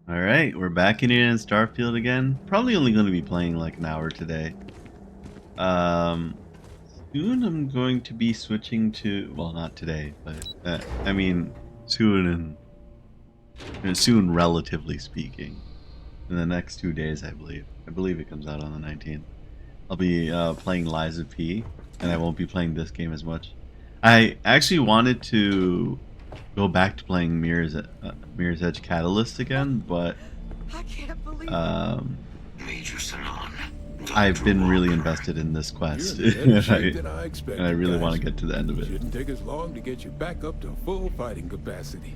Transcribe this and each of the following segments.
All right, we're back in here in Starfield again. Probably only going to be playing like an hour today. Um, Soon I'm going to be switching to, well, not today, but I mean soon and soon, relatively speaking, in the next 2 days, I believe. I believe it comes out on the 19th. I'll be playing Lies of P, and I won't be playing this game as much. I actually wanted to go back to playing Mirror's Edge Catalyst again, but I can't believe it. um, Major Sanon, I've Dr. been really Walker. invested in this quest, You're in better and shape than I I expected, really want guys. to get to the end of it. Shouldn't take us long to get you back up to full fighting capacity.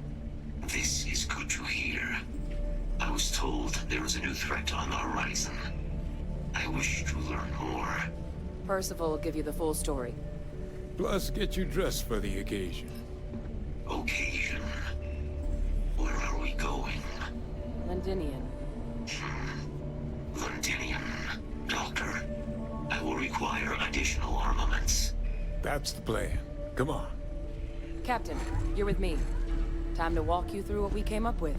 This is good to hear. I was told there was a new threat on the horizon. I wish to learn more. Percival will give you the full story. Plus, get you dressed for the occasion. Occasion. Where are we going? Londinian. Londinium. Doctor, I will require additional armaments. That's the plan. Come on. Captain, you're with me. Time to walk you through what we came up with.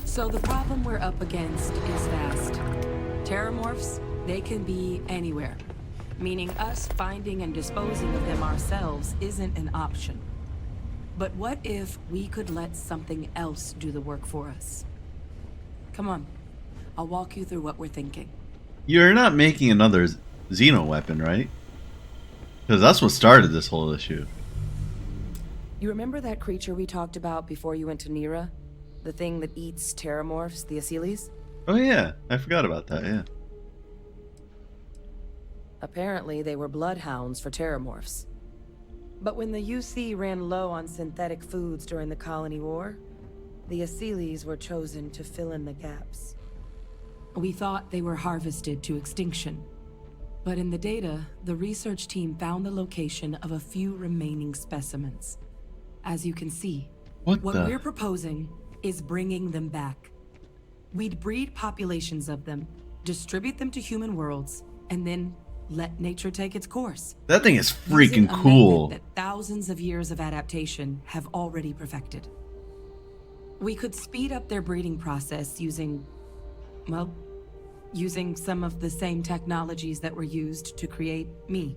So the problem we're up against is vast. Terramorphs, they can be anywhere. Meaning us finding and disposing of them ourselves isn't an option. But what if we could let something else do the work for us? Come on. I'll walk you through what we're thinking. You're not making another Xeno weapon, right? Because that's what started this whole issue. You remember that creature we talked about before you went to Nira? The thing that eats terramorphs, the Asyles? Oh yeah, I forgot about that, yeah. Apparently, they were bloodhounds for terramorphs. But when the UC ran low on synthetic foods during the Colony War, the Asyles were chosen to fill in the gaps. We thought they were harvested to extinction. But in the data, the research team found the location of a few remaining specimens. As you can see, what we're proposing is bringing them back. We'd breed populations of them, distribute them to human worlds, and then let nature take its course. That thing is freaking Using a cool. method that thousands of years of adaptation have already perfected. We could speed up their breeding process using some of the same technologies that were used to create me.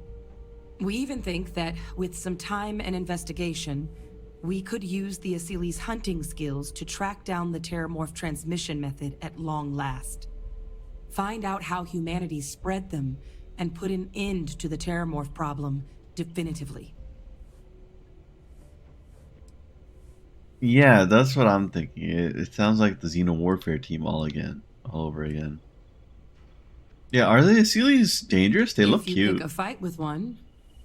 We even think that with some time and investigation, we could use the Asyles' hunting skills to track down the Terramorph transmission method at long last. Find out how humanity spread them and put an end to the Terramorph problem definitively. Yeah, that's what I'm thinking. It sounds like the Xeno Warfare team all over again. Yeah, are the Asyles dangerous? They look If you cute. pick a fight with one,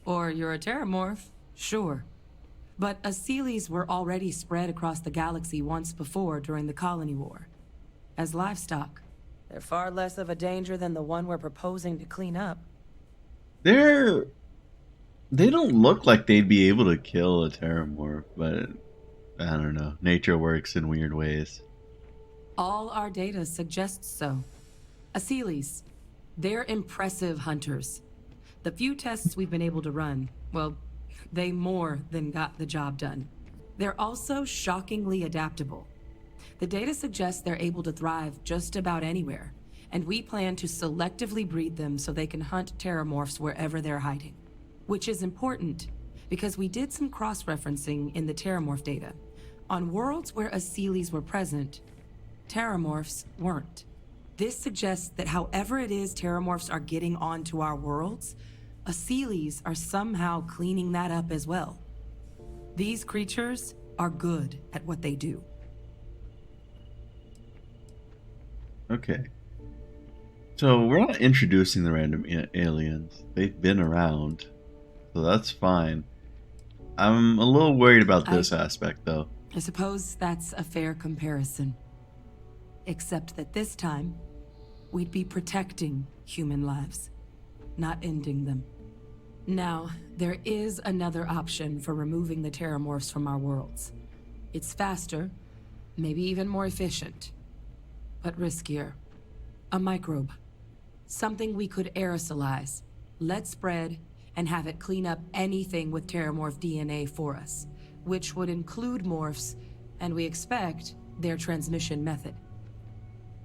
or you're a Terramorph, sure. But Asyles were already spread across the galaxy once before during the Colony War. As livestock, they're far less of a danger than the one we're proposing to clean up. They don't look like they'd be able to kill a Terramorph, but I don't know. Nature works in weird ways. All our data suggests so. Asyles, they're impressive hunters. The few tests we've been able to run, well, they more than got the job done. They're also shockingly adaptable. The data suggests they're able to thrive just about anywhere, and we plan to selectively breed them so they can hunt terramorphs wherever they're hiding. Which is important, because we did some cross-referencing in the terramorph data. On worlds where Asyles were present, terramorphs weren't. This suggests that however it is terramorphs are getting onto our worlds, Asyles are somehow cleaning that up as well. These creatures are good at what they do. Okay. So we're not introducing the random aliens. They've been around. So that's fine. I'm a little worried about this aspect, though. I suppose that's a fair comparison. Except that this time, we'd be protecting human lives, not ending them. Now, there is another option for removing the terramorphs from our worlds. It's faster, maybe even more efficient, but riskier. A microbe. Something we could aerosolize, let spread, and have it clean up anything with terramorph DNA for us, which would include morphs, and we expect their transmission method.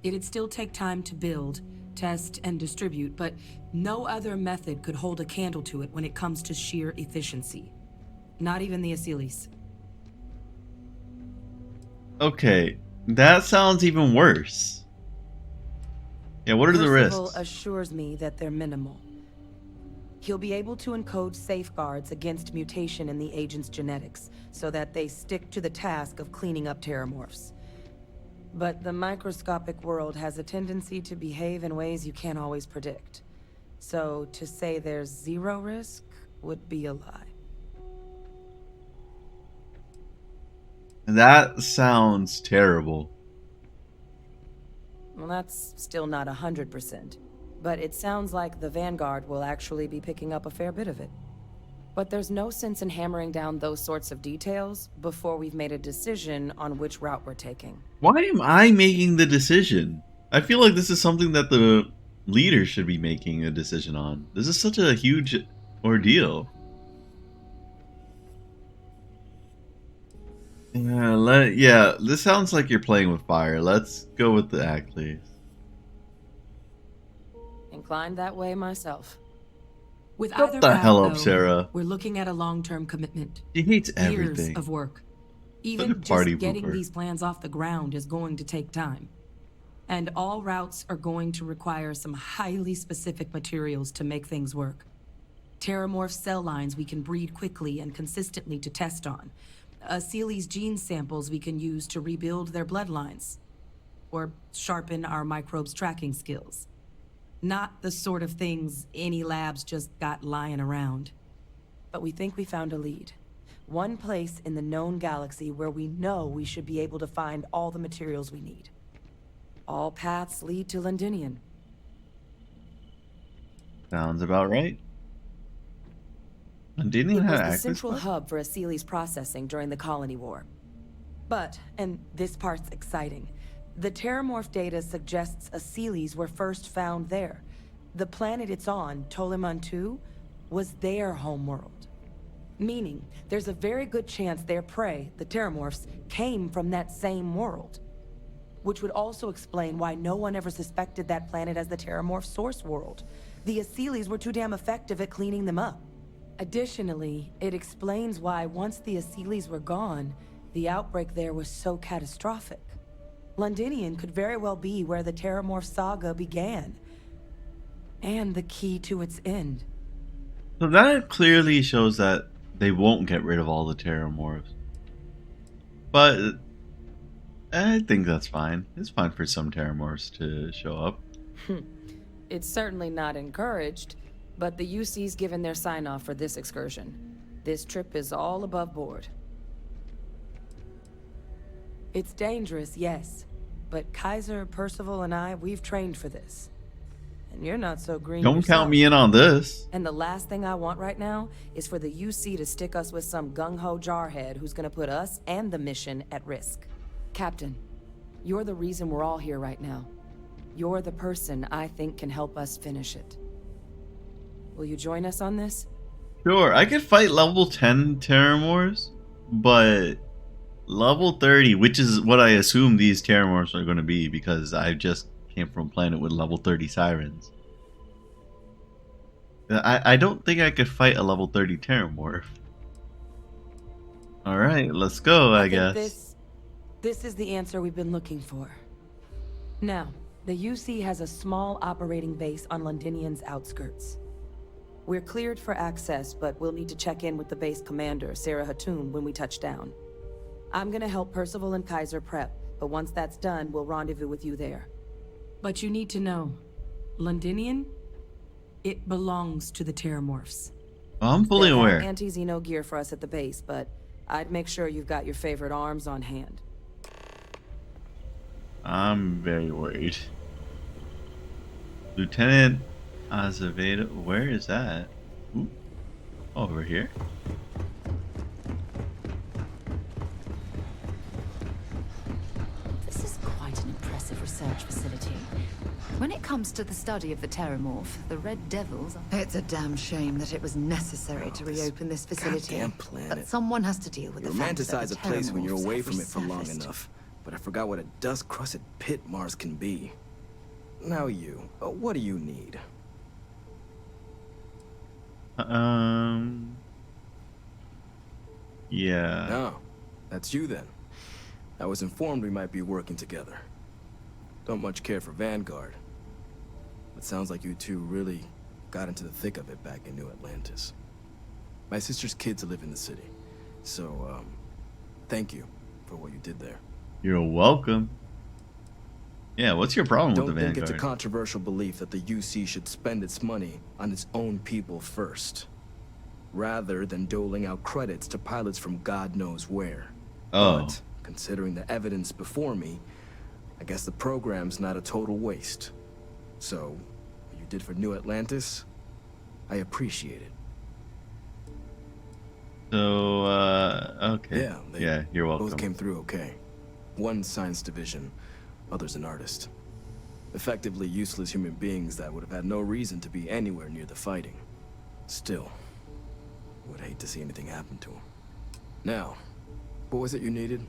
It'd still take time to build, test, and distribute, but no other method could hold a candle to it when it comes to sheer efficiency. Not even the Asylees. Okay, that sounds even worse. Yeah, what are the Percival risks? assures me that they're minimal. He'll be able to encode safeguards against mutation in the agent's genetics, so that they stick to the task of cleaning up terramorphs. But the microscopic world has a tendency to behave in ways you can't always predict. So to say there's zero risk would be a lie. That sounds terrible. Well, that's still not 100%. But it sounds like the Vanguard will actually be picking up a fair bit of it. But there's no sense in hammering down those sorts of details before we've made a decision on which route we're taking. Why am I making the decision? I feel like this is something that the leaders should be making a decision on. This is such a huge ordeal. Yeah, this sounds like you're playing with fire. Let's go with the Ackley. Inclined that way myself. With Shut either the route, hell up, though, Sarah. we're looking at a long-term commitment. She hates Years everything. of work. Such a Even party just getting pooper. these plans off the ground is going to take time. And all routes are going to require some highly specific materials to make things work. Terramorph cell lines we can breed quickly and consistently to test on. Asylees gene samples we can use to rebuild their bloodlines. Or sharpen our microbes tracking skills. Not the sort of things any labs just got lying around. But we think we found a lead. One place in the known galaxy where we know we should be able to find all the materials we need. All paths lead to Londinian. Sounds about right. And didn't It even was have the access central to it? hub for Asylees processing during the Colony War. But, and this part's exciting, the Terramorph data suggests Asylees were first found there. The planet it's on, Toliman 2, was their homeworld. Meaning, there's a very good chance their prey, the Terramorphs, came from that same world. Which would also explain why no one ever suspected that planet as the Terramorph source world. The Asylees were too damn effective at cleaning them up. Additionally, it explains why once the Asylees were gone, the outbreak there was so catastrophic. Londinian could very well be where the Terramorph saga began. And the key to its end. So that clearly shows that they won't get rid of all the Terramorphs. But I think that's fine. It's fine for some Terramorphs to show up. It's certainly not encouraged, but the UC's given their sign-off for this excursion. This trip is all above board. It's dangerous, yes. But Kaiser, Percival, and I, we've trained for this. And you're not so green Don't yourself. count me in on this. And the last thing I want right now is for the UC to stick us with some gung-ho jarhead who's gonna put us and the mission at risk. Captain, you're the reason we're all here right now. You're the person I think can help us finish it. Will you join us on this? Sure, I could fight level 10 Terramorphs, but level 30, which is what I assume these Terramorphs are going to be, because I just came from a planet with level 30 Sirens. I don't think I could fight a level 30 Terramorph. Alright, let's go, I think guess. This is the answer we've been looking for. Now, the UC has a small operating base on Londinian's outskirts. We're cleared for access, but we'll need to check in with the base commander, Sarah Hatoum, when we touch down. I'm gonna help Percival and Kaiser prep, but once that's done, we'll rendezvous with you there. But you need to know, Londinian, it belongs to the Terramorphs. I'm fully They'll have aware. anti-Xeno gear for us at the base, but I'd make sure you've got your favorite arms on hand. I'm very worried. Lieutenant Azevedo, where is that? Ooh. Over here. This is quite an impressive research facility. When it comes to the study of the Terramorph, the Red Devils... It's a damn shame that it was necessary to reopen this facility. Goddamn planet. But someone has to deal with You the fact that romanticize the a place when you're Terramorphs away have from it for long resurfaced. enough. but I forgot what a dust-crusted pit Mars can be. Now you, what do you need? Yeah. No, that's you then. I was informed we might be working together. Don't much care for Vanguard. It sounds like you two really got into the thick of it back in New Atlantis. My sister's kids live in the city, so, thank you for what you did there. You're welcome. Yeah, what's your problem with the Don't think Vanguard? it's a controversial belief that the UC should spend its money on its own people first, rather than doling out credits to pilots from God knows where. Oh. But, considering the evidence before me, I guess the program's not a total waste. So, what you did for New Atlantis, I appreciate it. So, okay. Yeah, you're welcome. both came through okay. One science division, others an artist. Effectively useless human beings that would have had no reason to be anywhere near the fighting. Still, would hate to see anything happen to them. Now, what was it you needed?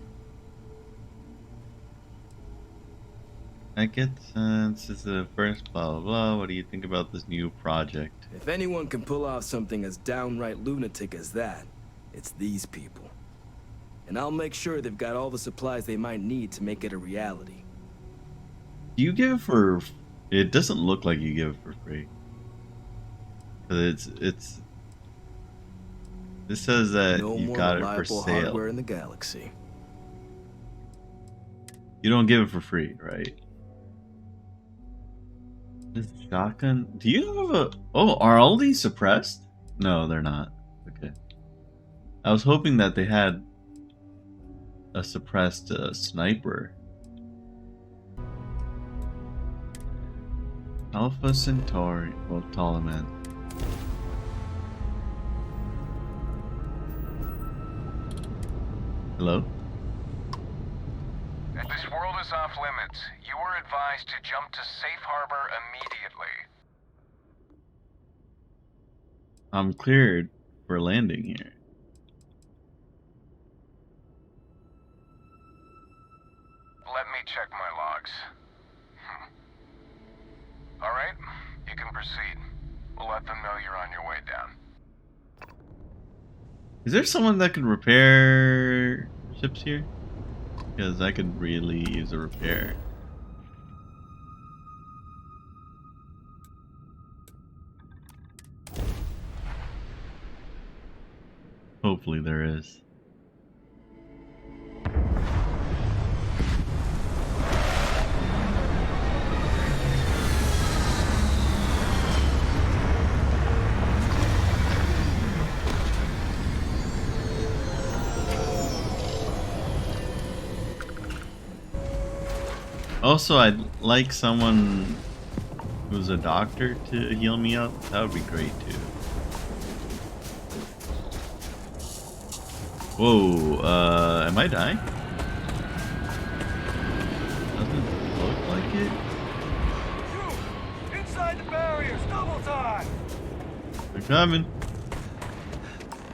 I get sense this is the first blah blah blah. What do you think about this new project? If anyone can pull off something as downright lunatic as that, it's these people. And I'll make sure they've got all the supplies they might need to make it a reality. Do you give it for? It doesn't look like you give it for free. 'Cause it's. This says that No you more got it for reliable sale. hardware in the galaxy. You don't give it for free, right? This shotgun. Do you have a? Oh, are all these suppressed? No, they're not. Okay. I was hoping that they had a suppressed sniper. Alpha Centauri. Well, Ptolemy. Hello? This world is off limits. You were advised to jump to safe harbor immediately. I'm cleared for landing here. Let me check my logs. Alright, you can proceed. We'll let them know you're on your way down. Is there someone that can repair ships here? Because I could really use a repair. Hopefully there is. Also, I'd like someone who's a doctor to heal me up. That would be great too. Whoa, am I dying? Doesn't look like it. You! Inside the barriers! Double time! They're coming.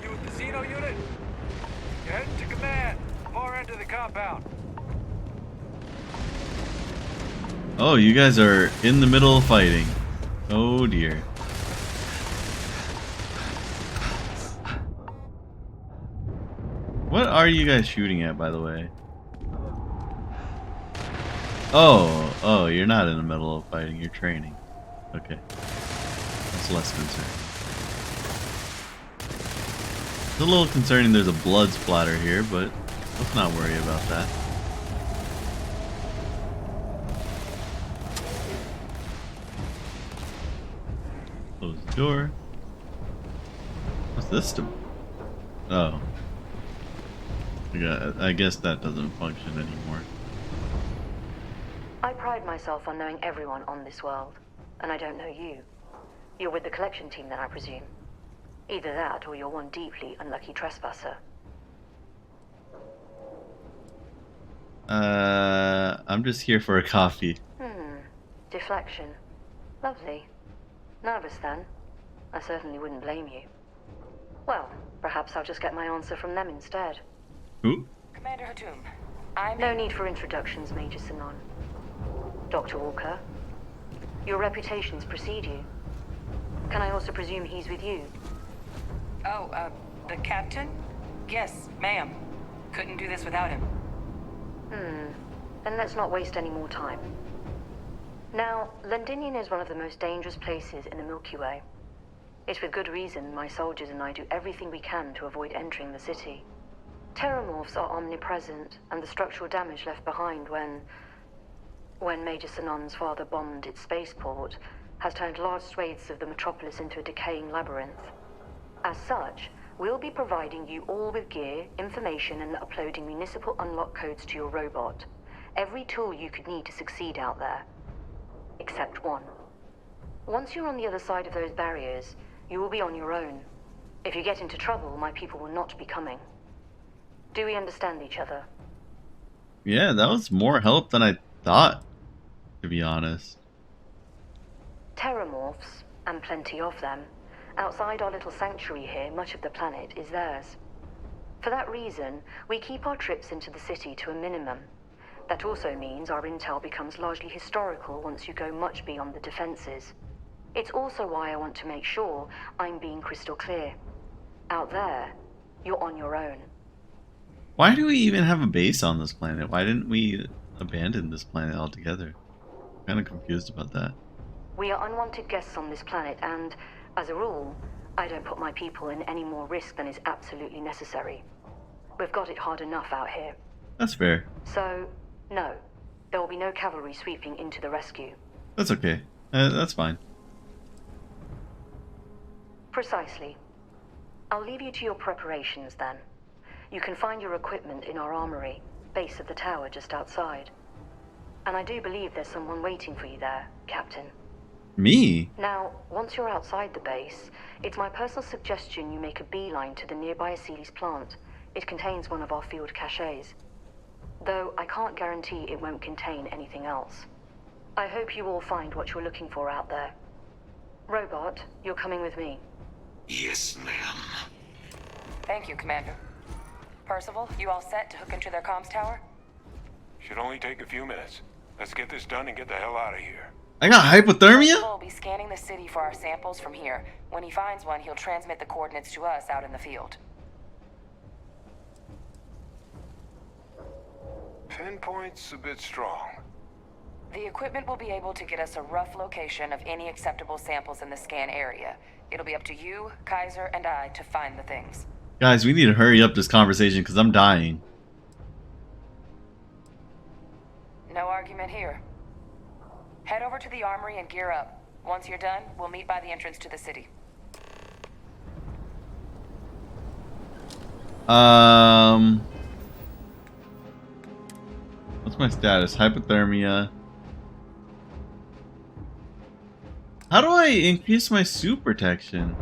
You with the Xeno unit? You're heading to command. Far end of the compound. Oh, you guys are in the middle of fighting. Oh dear. What are you guys shooting at, by the way? Oh, you're not in the middle of fighting, you're training. Okay. That's less concerning. It's a little concerning there's a blood splatter here, but let's not worry about that. Close the door. What's this to? Oh. Yeah, I guess that doesn't function anymore. I pride myself on knowing everyone on this world, and I don't know you. You're with the collection team then, I presume. Either that, or you're one deeply unlucky trespasser. I'm just here for a coffee. Deflection. Lovely. Nervous then? I certainly wouldn't blame you. Well, perhaps I'll just get my answer from them instead. Who? Commander Hatum, No need for introductions, Major Sinon. Dr. Walker, your reputations precede you. Can I also presume he's with you? Oh, the captain? Yes, ma'am. Couldn't do this without him. Then let's not waste any more time. Now, Londinium is one of the most dangerous places in the Milky Way. It's with good reason my soldiers and I do everything we can to avoid entering the city. Terramorphs are omnipresent, and the structural damage left behind when Major Sinon's father bombed its spaceport has turned large swathes of the metropolis into a decaying labyrinth. As such, we'll be providing you all with gear, information, and uploading municipal unlock codes to your robot. Every tool you could need to succeed out there. Except one. Once you're on the other side of those barriers, you will be on your own. If you get into trouble, my people will not be coming. Do we understand each other? Yeah, that was more help than I thought, to be honest. Terramorphs, and plenty of them, outside our little sanctuary here, much of the planet is theirs. For that reason, we keep our trips into the city to a minimum. That also means our intel becomes largely historical once you go much beyond the defenses. It's also why I want to make sure I'm being crystal clear. Out there, you're on your own. Why do we even have a base on this planet? Why didn't we abandon this planet altogether? I'm kind of confused about that. We are unwanted guests on this planet, and, as a rule, I don't put my people in any more risk than is absolutely necessary. We've got it hard enough out here. That's fair. So, no. There will be no cavalry sweeping into the rescue. That's okay. That's fine. Precisely. I'll leave you to your preparations then. You can find your equipment in our armory, base of the tower just outside. And I do believe there's someone waiting for you there, Captain. Me? Now, once you're outside the base, it's my personal suggestion you make a beeline to the nearby Aceles plant. It contains one of our field caches. Though I can't guarantee it won't contain anything else. I hope you all find what you're looking for out there. Robot, you're coming with me. Yes, ma'am. Thank you, Commander. Percival, you all set to hook into their comms tower? Should only take a few minutes. Let's get this done and get the hell out of here. I got hypothermia? Percival will be scanning the city for our samples from here. When he finds one, he'll transmit the coordinates to us out in the field. Pinpoint's a bit strong. The equipment will be able to get us a rough location of any acceptable samples in the scan area. It'll be up to you, Kaiser, and I to find the things. Guys, we need to hurry up this conversation because I'm dying. No argument here. Head over to the armory and gear up. Once you're done, we'll meet by the entrance to the city. What's my status? Hypothermia. How do I increase my suit protection?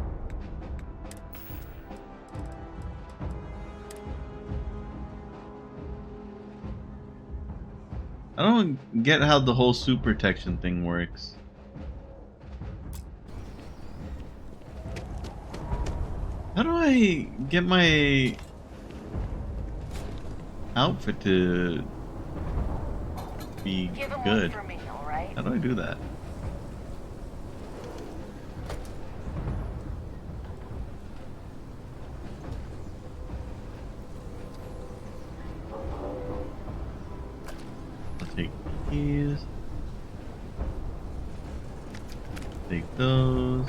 I don't get how the whole suit protection thing works. How do I get my outfit to be good? For me, all right? How do I do that? I'll take these. Take those.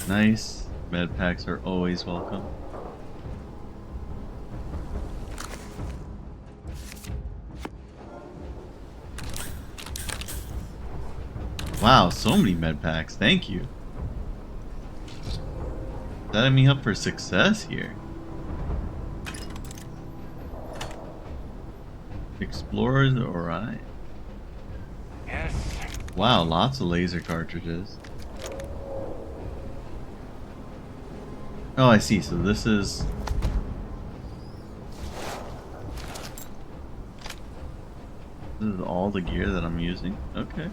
Nice. Med packs are always welcome. Wow, so many med packs. Thank you. Setting me up for success here. Explorers, alright. Yes. Wow, lots of laser cartridges. Oh, I see. So this is... This is all the gear that I'm using. Okay.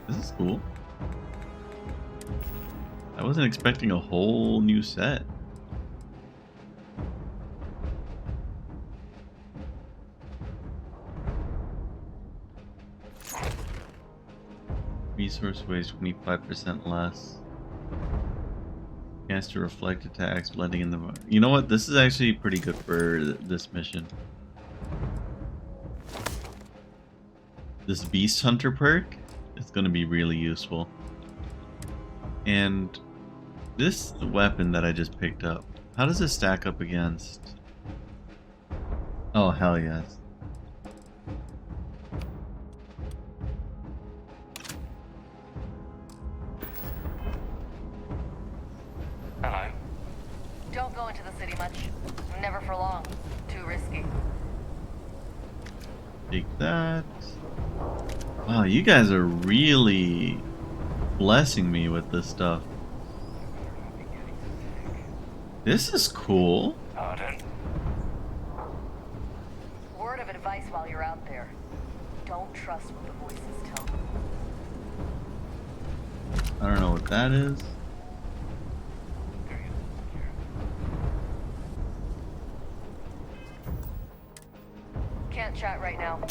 This is cool. I wasn't expecting a whole new set. Resource waste 25% less. Chance to reflect attacks blending in the. You know what? This is actually pretty good for this mission. This Beast Hunter perk is going to be really useful. And this weapon that I just picked up, how does it stack up against? Oh, hell yes. Hello. Don't go into the city much. Never for long. Too risky. Take that. Wow, you guys are really blessing me with this stuff. This is cool. Pardon? Word of advice while you're out there. Don't trust what the voices tell you. I don't know what that is. Can't chat right now.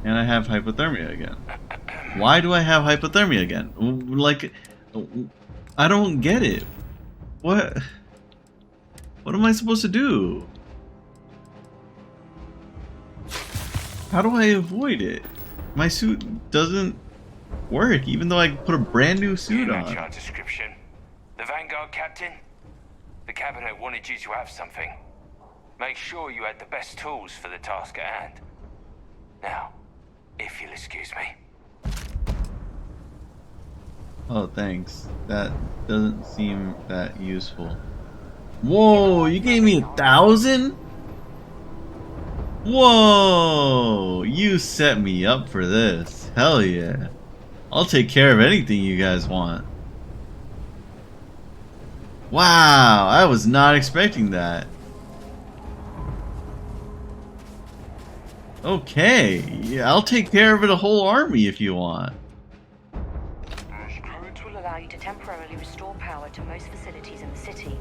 And I have hypothermia again. Why do I have hypothermia again? Like, I don't get it. What am I supposed to do? How do I avoid it? My suit doesn't work, even though I put a brand new suit Match on. your description. The Vanguard captain? The cabinet wanted you to have something. Make sure you had the best tools for the task at hand. Now, if you'll excuse me. Oh, thanks. That doesn't seem that useful. Whoa, you gave me 1,000? Whoa, you set me up for this. Hell yeah. I'll take care of anything you guys want. Wow, I was not expecting that. Okay, yeah, I'll take care of it a whole army if you want. Codes will allow you to temporarily restore power to most facilities in the city.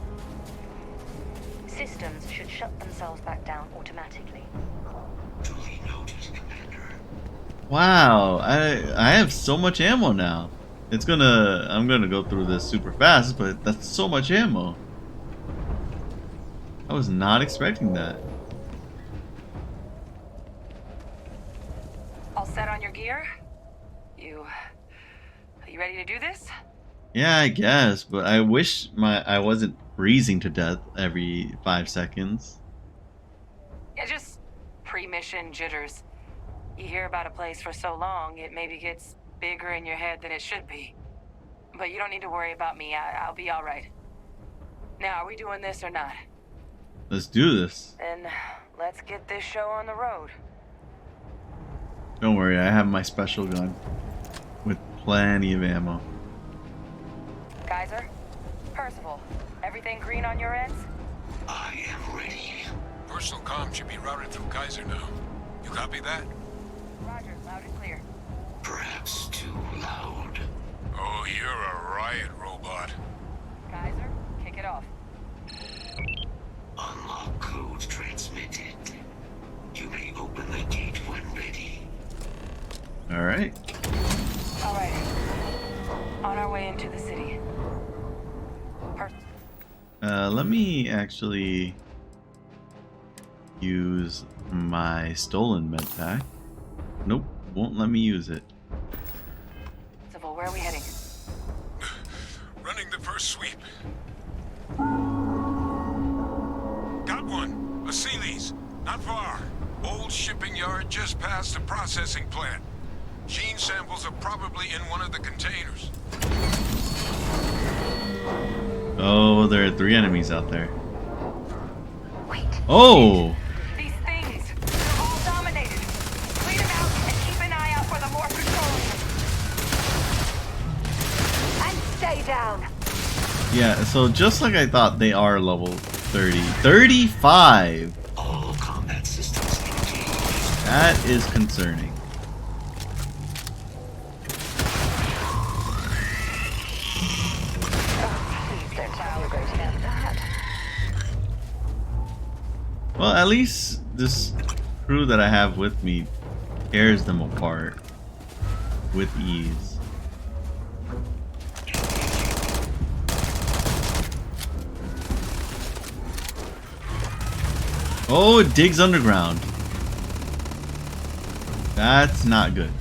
Systems should shut themselves back down automatically. Duly noted, Commander. Wow, I have so much ammo now. I'm gonna go through this super fast, but that's so much ammo. I was not expecting that. All set on your gear? Are you ready to do this? Yeah, I guess, but I wish I wasn't freezing to death every 5 seconds. Yeah, just pre-mission jitters. You hear about a place for so long, it maybe gets bigger in your head than it should be. But you don't need to worry about me. I'll be all right. Now, are we doing this or not? Let's do this. Then let's get this show on the road. Don't worry, I have my special gun with plenty of ammo. Kaiser? Percival, everything green on your ends? I am ready. Personal comm should be routed through Kaiser now. You copy that? Roger, loud and clear. Perhaps too loud. Oh, you're a riot robot. Kaiser, kick it off. Unlock code transmitted. You may open the gate when ready. Alright. Alright. On our way into the city. Let me actually use my stolen med pack. Nope, won't let me use it. Civil, where are we heading? Running the first sweep. Got one. A Sealy's. Not far. Old shipping yard just past the processing plant. Gene samples are probably in one of the containers. Oh, there are 3 enemies out there. Wait. Oh! These things, they're all dominated. Clean them out and keep an eye out for the more patrolling. And stay down. Yeah, so just like I thought, they are level 30. 35! All combat systems engaged. That is concerning. Well, at least this crew that I have with me tears them apart. with ease. Oh, it digs underground. That's not good.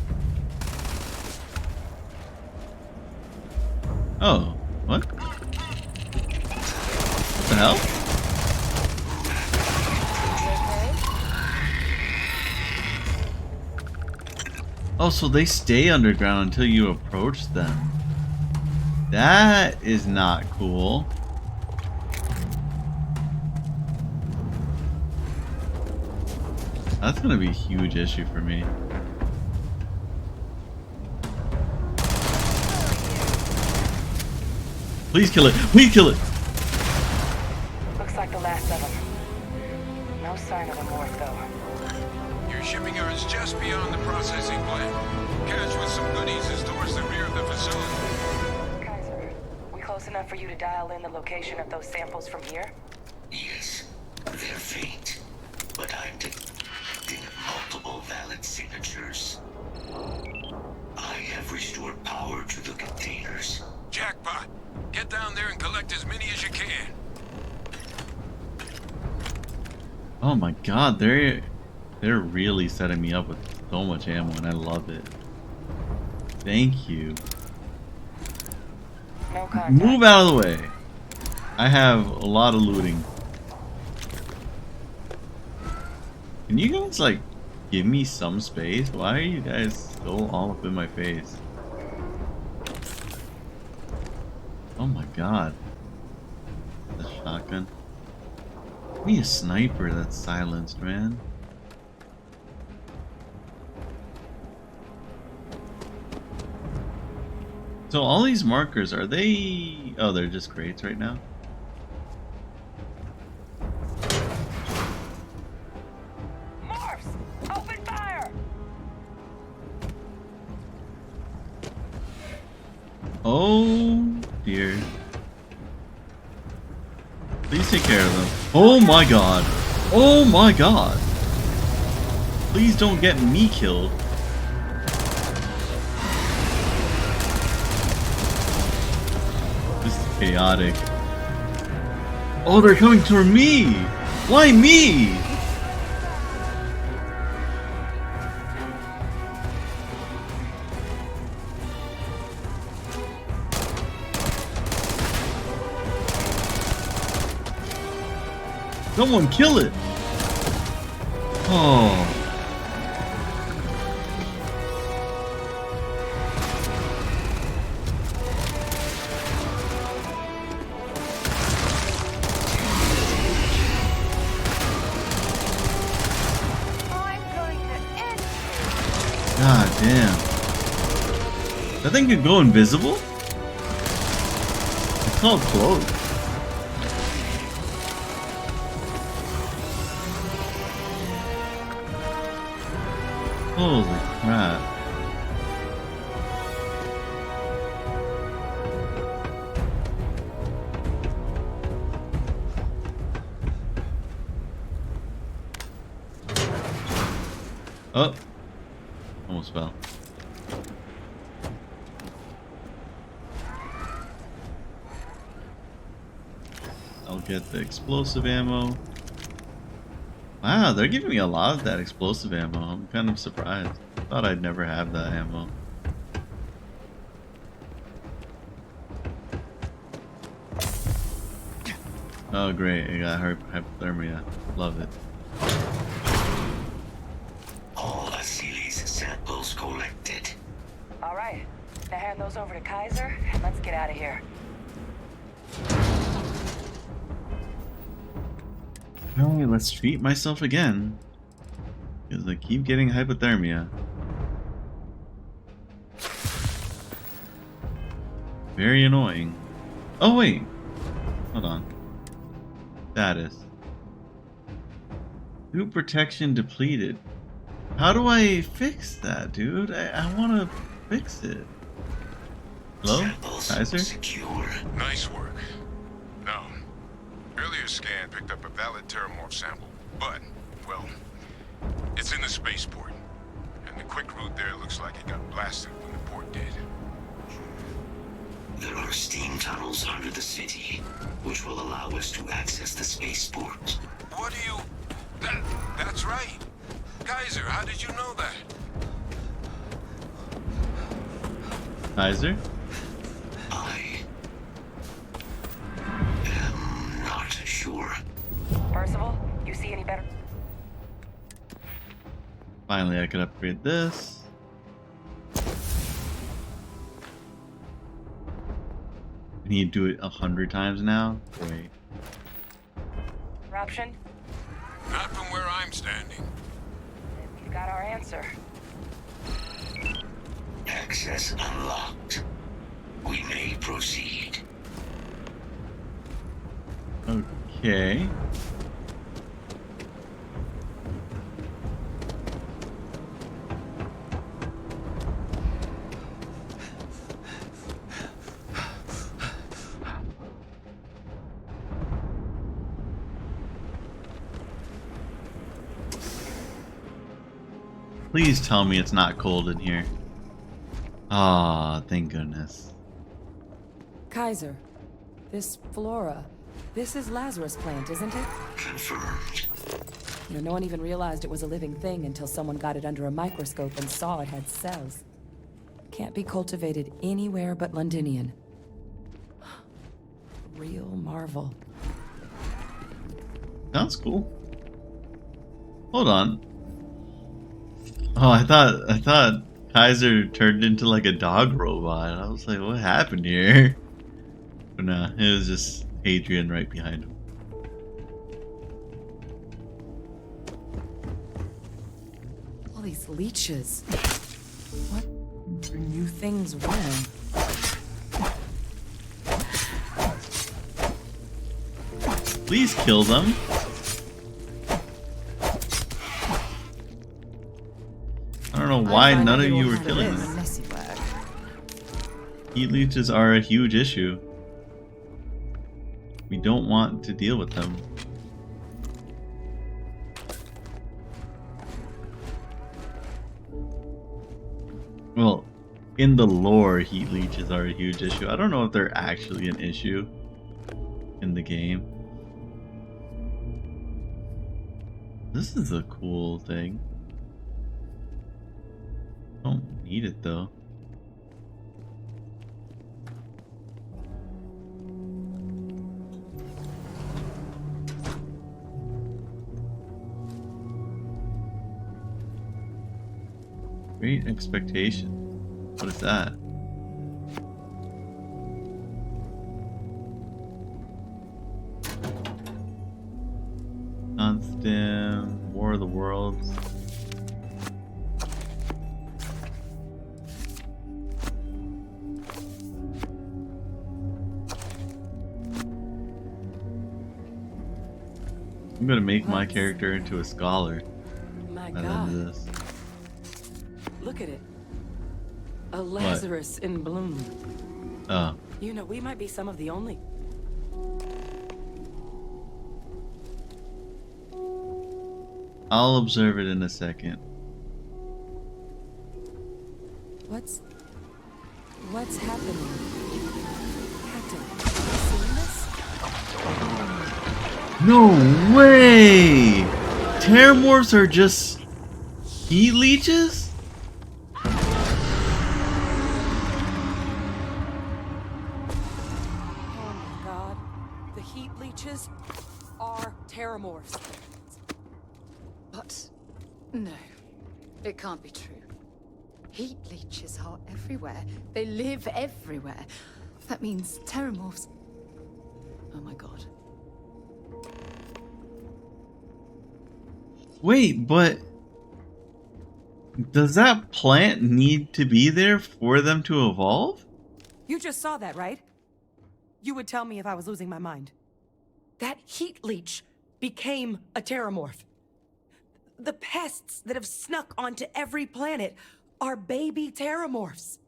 Oh, what? What the hell? Oh, so they stay underground until you approach them. That is not cool. That's gonna be a huge issue for me. Please kill it! Please kill it! Looks like the last of them. No sign of the morph, though. Your shipping yard's just beyond the processing plant. Cache with some goodies is towards the rear of the facility. Kaiser, we close enough for you to dial in the location of those samples from here? Yes, they're faint, but I'm detecting multiple valid signatures. I have restored power to the containers. Jackpot! Get down there and collect as many as you can. Oh my god, they're really setting me up with so much ammo and I love it. Thank you. No contact. Move out of the way. I have a lot of looting. Can you guys like give me some space? Why are you guys so all up in my face? Oh my god. The shotgun. Give me a sniper that's silenced, man. So all these markers, are they... Oh, they're just crates right now? Morphs! Open fire! Oh dear. Please take care of them. Oh my god. Oh my god. Please don't get me killed. This is chaotic. Oh, they're coming toward me. Why me? Someone kill it! Oh. God damn. That thing could go invisible? It's called cloak. Holy crap. Oh. Almost fell. I'll get the explosive ammo. Wow, they're giving me a lot of that explosive ammo. I'm kind of surprised. I thought I'd never have that ammo. Oh great, I got hypothermia. Love it. All Asili's samples collected. All right. Now hand those over to Kaiser, and let's get out of here. Alright, let's treat myself again. Because I keep getting hypothermia. Very annoying. Oh wait! Hold on. Status. Suit protection depleted. How do I fix that, dude? I want to fix it. Hello? Samples Kaiser? secure. Nice work. No. Earlier scan picked up a valid terramorph sample, but, well, it's in the spaceport. And and the quick route there looks like it got blasted when the port did. There are steam tunnels under the city, which will allow us to access the spaceport. What do you... That's right. Kaiser, how did you know that? Kaiser? I am not sure. Percival, you see any better? Finally, I could upgrade this. I need to do it 100 times now? Wait. Option? Not from where I'm standing. You got our answer. Access unlocked. We may proceed. Okay. Please tell me it's not cold in here. Ah, thank goodness. Kaiser, this flora, this is Lazarus plant, isn't it? Confirmed. You know, no one even realized it was a living thing until someone got it under a microscope and saw it had cells. Can't be cultivated anywhere but Londinian. Real marvel. Sounds cool. Hold on. Oh, I thought Kaiser turned into like a dog robot. I was like, what happened here? But no, it was just Adrian right behind him. All these leeches. What new things wrong? Please kill them. I don't know why none of you were killing them. Heat leeches are a huge issue. We don't want to deal with them. Well, in the lore, heat leeches are a huge issue. I don't know if they're actually an issue in the game. This is a cool thing. Don't need it though. Great expectation. What is that? Constant War of the Worlds. I'm gonna make my character into a scholar. My by the end God. of this. Look at it. A Lazarus in bloom. Oh. You know, we might be some of the only. I'll observe it in a second. What's happening? Captain, have you seen this? No way! Terramorphs are just heat leeches? Oh my God. The heat leeches are terramorphs. But no, it can't be true. Heat leeches are everywhere. They live everywhere. That means terramorphs. Oh my God. Wait, but does that plant need to be there for them to evolve? You just saw that, right? You would tell me if I was losing my mind. That heat leech became a terramorph. The pests that have snuck onto every planet are baby terramorphs.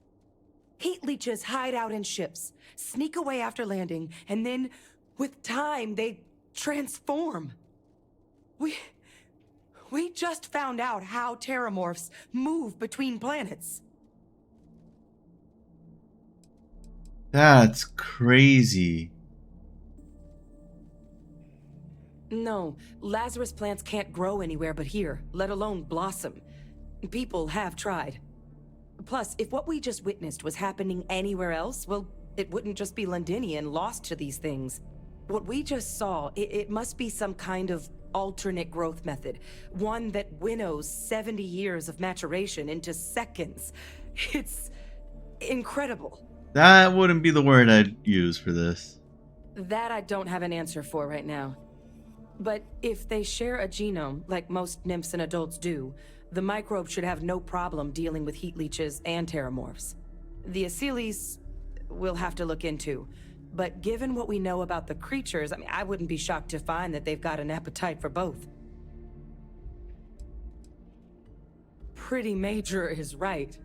Heat leeches hide out in ships, sneak away after landing, and then, with time, they transform. We just found out how terramorphs move between planets. That's crazy. No, Lazarus plants can't grow anywhere but here, let alone blossom. People have tried. Plus, if what we just witnessed was happening anywhere else, well, it wouldn't just be Londinian lost to these things. What we just saw, it must be some kind of alternate growth method. One that winnows 70 years of maturation into seconds. It's incredible. That wouldn't be the word I'd use for this. That I don't have an answer for right now. But if they share a genome, like most nymphs and adults do, the microbe should have no problem dealing with heat leeches and terramorphs. The Asylees, we'll have to look into. But given what we know about the creatures, I mean, I wouldn't be shocked to find that they've got an appetite for both. Pretty major is right.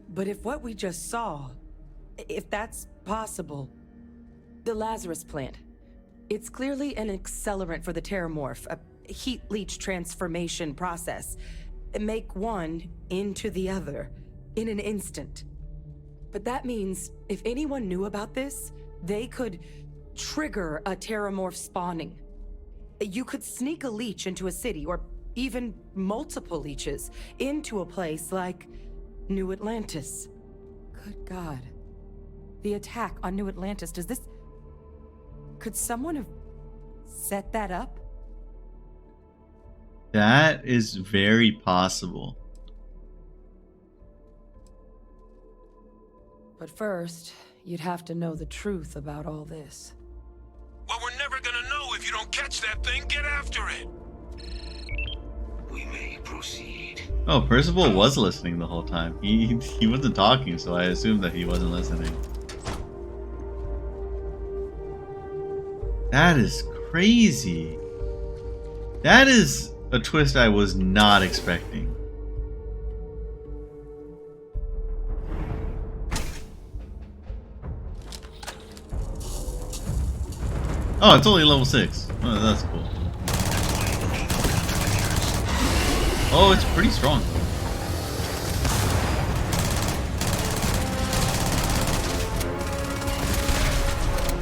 But if what we just saw, if that's possible, the Lazarus plant, it's clearly an accelerant for the terramorph, a heat leech transformation process. Make one into the other in an instant. But that means if anyone knew about this, they could trigger a terramorph spawning. You could sneak a leech into a city, or even multiple leeches, into a place like New Atlantis. Good God. The attack on New Atlantis, does this... Could someone have set that up? That is very possible. But first, you'd have to know the truth about all this. Well, we're never gonna know if you don't catch that thing. Get after it. We may proceed. Oh, Percival was listening the whole time. He wasn't talking, so I assumed that he wasn't listening. That is crazy. That is a twist I was not expecting. Oh, it's only level 6. Oh, that's cool. Oh, it's pretty strong.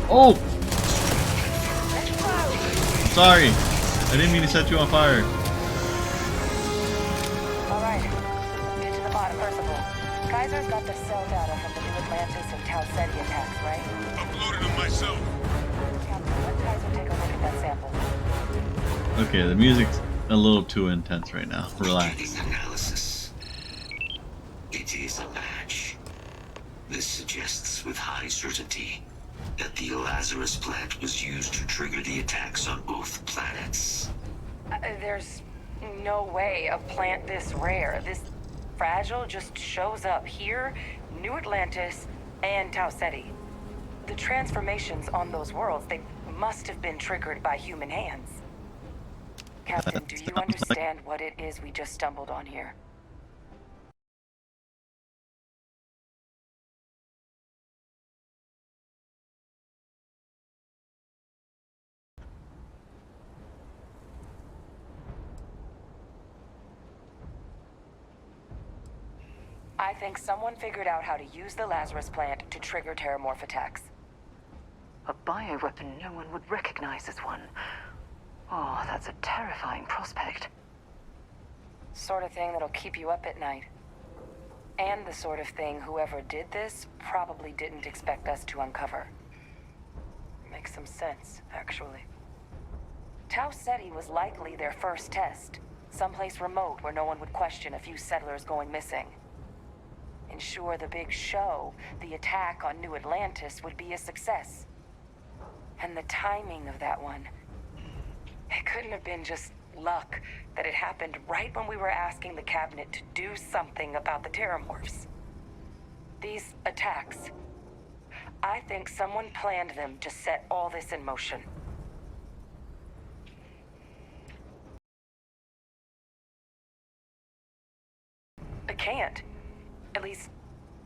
Oh! Sorry. I didn't mean to set you on fire. Alright, get to the bottom, Percival. Kaiser's got the cell data from the New Atlantis and Tau Ceti attacks, right? Uploaded them myself. Captain, let Kaiser take a look at that sample. Okay, the music's a little too intense right now. Relax. Beginning analysis. It is a match. This suggests with high certainty that the Lazarus plant was used to trigger the attacks on both planets. There's no way a plant this rare, this fragile, just shows up here, New Atlantis, and Tau Ceti. The transformations on those worlds, they must have been triggered by human hands. Captain, do you understand what it is we just stumbled on here? I think someone figured out how to use the Lazarus plant to trigger terramorph attacks. A bioweapon no one would recognize as one. Oh, that's a terrifying prospect. Sort of thing that'll keep you up at night. And the sort of thing whoever did this probably didn't expect us to uncover. Makes some sense, actually. Tau Ceti was likely their first test. Someplace remote where no one would question a few settlers going missing. Ensure the big show, the attack on New Atlantis, would be a success. And the timing of that one... It couldn't have been just luck that it happened right when we were asking the cabinet to do something about the terramorphs. These attacks, I think someone planned them to set all this in motion. It can't. At least,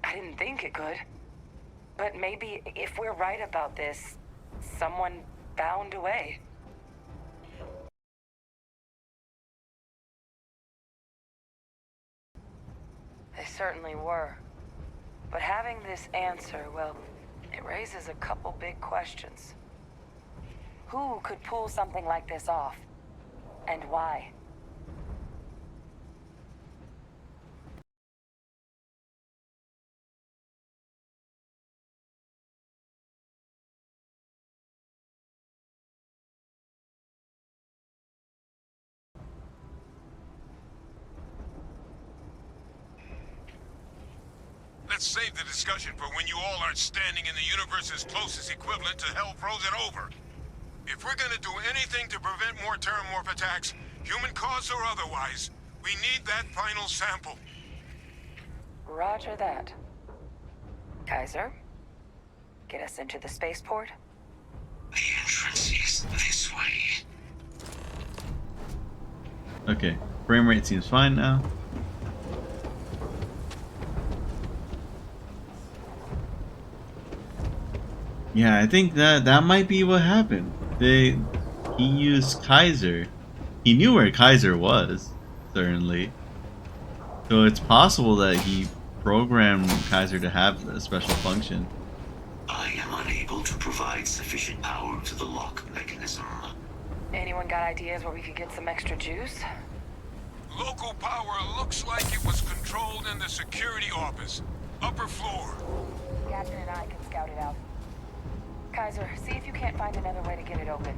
I didn't think it could. But maybe if we're right about this, someone found a way. They certainly were. But having this answer, well, it raises a couple big questions. Who could pull something like this off? And why? Let's save the discussion for when you all aren't standing in the universe's closest equivalent to hell frozen over. If we're gonna do anything to prevent more Terramorph attacks, human cause or otherwise, we need that final sample. Roger that. Kaiser, get us into the spaceport? The entrance is this way. Okay, frame rate seems fine now. Yeah, I think that might be what happened. He used Kaiser. He knew where Kaiser was, certainly. So it's possible that he programmed Kaiser to have a special function. I am unable to provide sufficient power to the lock mechanism. Anyone got ideas where we could get some extra juice? Local power looks like it was controlled in the security office. Upper floor. Captain and I can scout it out. Kaiser, see if you can't find another way to get it open.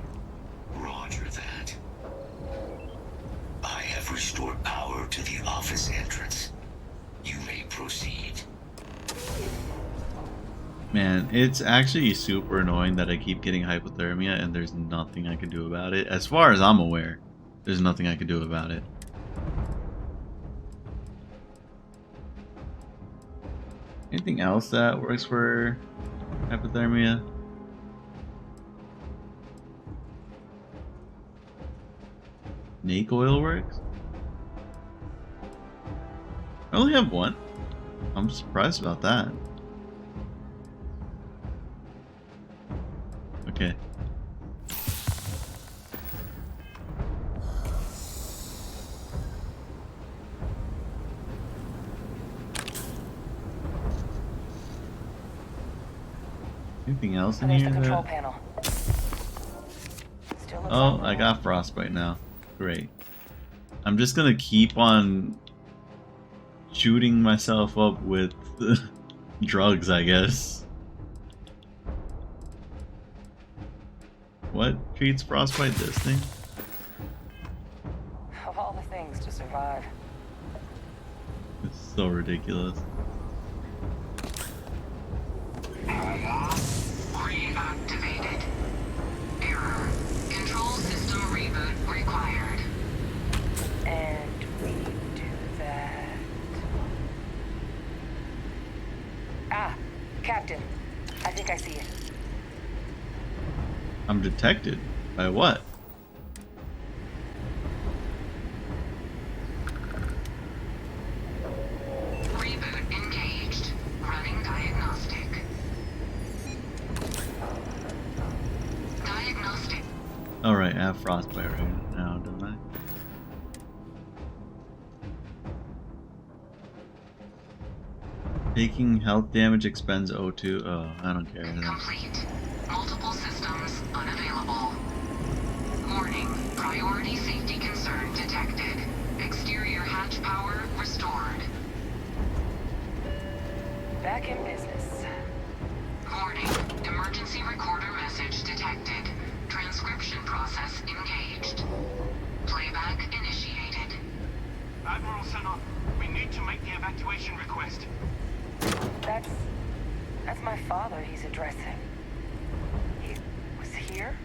Roger that. I have restored power to the office entrance. You may proceed. Man, it's actually super annoying that I keep getting hypothermia and there's nothing I can do about it. As far as I'm aware, there's nothing I can do about it. Anything else that works for hypothermia? Snake oil works? I only have one. I'm surprised about that. Okay. Anything else in There's here? the control That... panel. Still looks Oh, like I got frostbite now. Great. I'm just gonna keep on shooting myself up with drugs, I guess. What treats frostbite? This thing? Of all the things to survive. It's so ridiculous. Reactivated. Error. Control system reboot required. And we do that. Ah, Captain. I think I see it. I'm detected. By what? Reboot engaged. Running diagnostic. Diagnostic. Alright, I have frostbite right now, don't I? Taking health damage expends O2. Oh, I don't care. Complete. Multiple systems unavailable. Warning. Priority safety concern detected. Exterior hatch power restored. Back in business. Warning. Emergency recorder message detected. Transcription process engaged. Playback initiated. Admiral Senna, we need to make the evacuation request. That's my father he's addressing. He was here?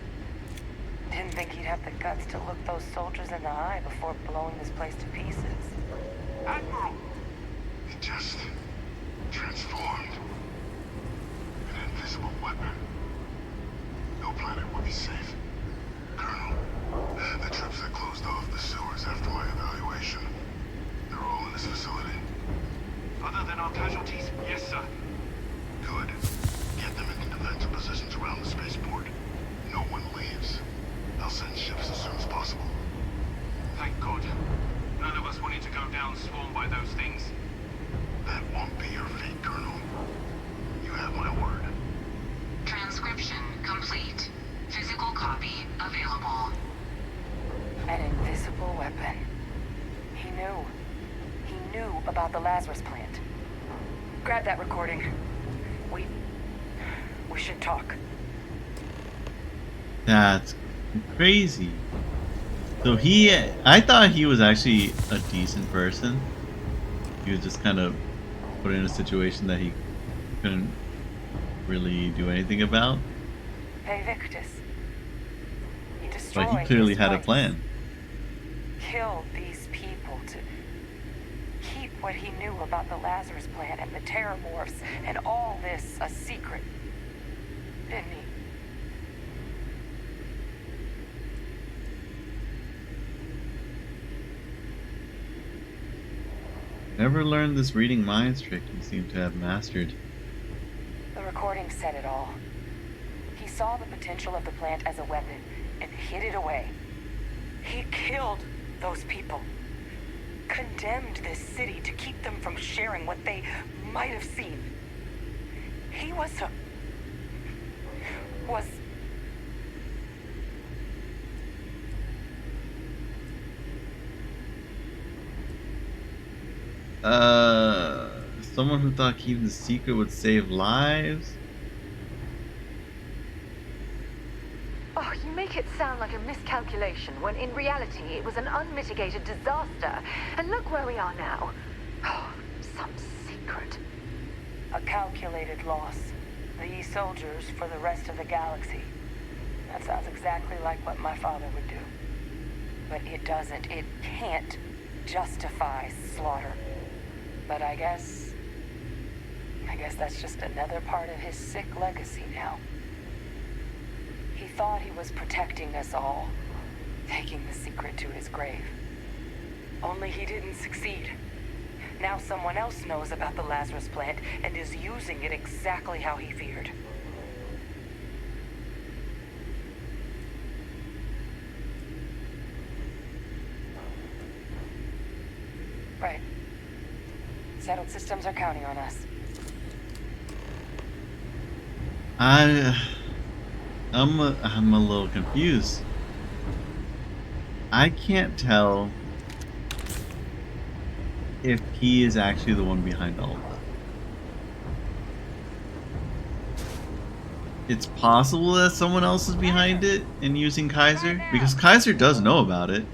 Didn't think he'd have the guts to look those soldiers in the eye before blowing this place to pieces. Admiral! It just transformed. An invisible weapon. No planet will be safe. Colonel, the trips that closed off the sewers after my evaluation, they're all in this facility. Other than our casualties, yes, sir. Good. Get them into defensive positions around the spaceport. No one leaves. I'll send ships as soon as possible. Thank God. None of us wanted to go down swarmed by those things. knew about the Lazarus plant. Grab that recording. We should talk. That's crazy. So I thought he was actually a decent person. He was just kind of put in a situation that he couldn't really do anything about. Hey, Victus. He But destroyed he clearly his had a place. plan. Killed these people to keep what he knew about the Lazarus plant and the Terramorphs and all this a secret. Didn't he? Never learned this reading minds trick he seemed to have mastered. The recording said it all. He saw the potential of the plant as a weapon and hid it away. He killed those people. Condemned this city to keep them from sharing what they might have seen. He was Someone who thought keeping the secret would save lives? Oh, you make it sound like a miscalculation, when in reality it was an unmitigated disaster. And look where we are now. Oh, some secret. a calculated loss. These soldiers for the rest of the galaxy. That sounds exactly like what my father would do. But it doesn't, it can't justify slaughter. But I guess that's just another part of his sick legacy now. He thought he was protecting us all, taking the secret to his grave. Only he didn't succeed. Now someone else knows about the Lazarus plant and is using it exactly how he feared. Right. Settled systems are counting on us. I'm a little confused. I can't tell if he is actually the one behind all of that. It's possible that someone else is behind it and using Kaiser, because Kaiser does know about it.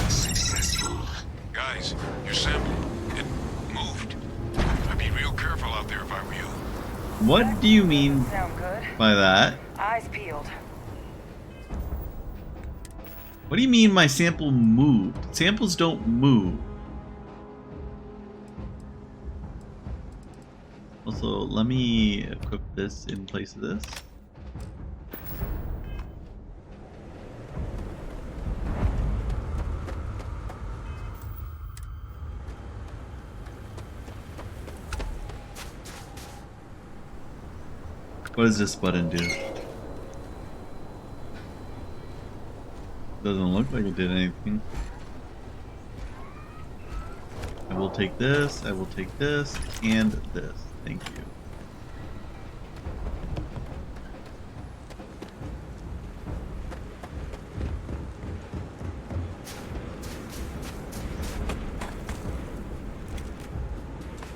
Successful. Guys, your sample, it moved. I'd be real careful out there if I were you. What do you mean Sound good? by that? Eyes peeled. What do you mean my sample moved? Samples don't move. Also, let me equip this in place of this. What does this button do? Doesn't look like it did anything. I will take this, I will take this, and this. Thank you.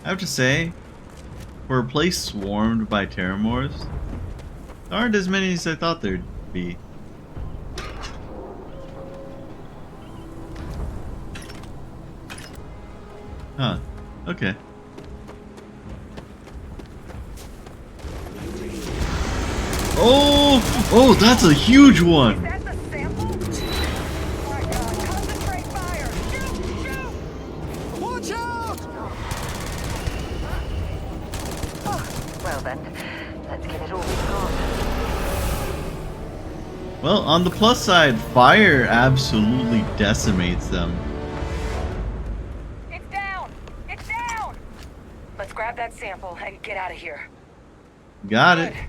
I have to say, for a place swarmed by Terramorphs, there aren't as many as I thought there'd be. Huh. Okay. Oh! Oh, that's a huge one! That's a sample? Oh my God, concentrate fire! Shoot! Shoot! Watch out! Oh, well then, let's get it all we've got. Well, on the plus side, fire absolutely decimates them. It's down! It's down! Let's grab that sample and get out of here. Got it. Good.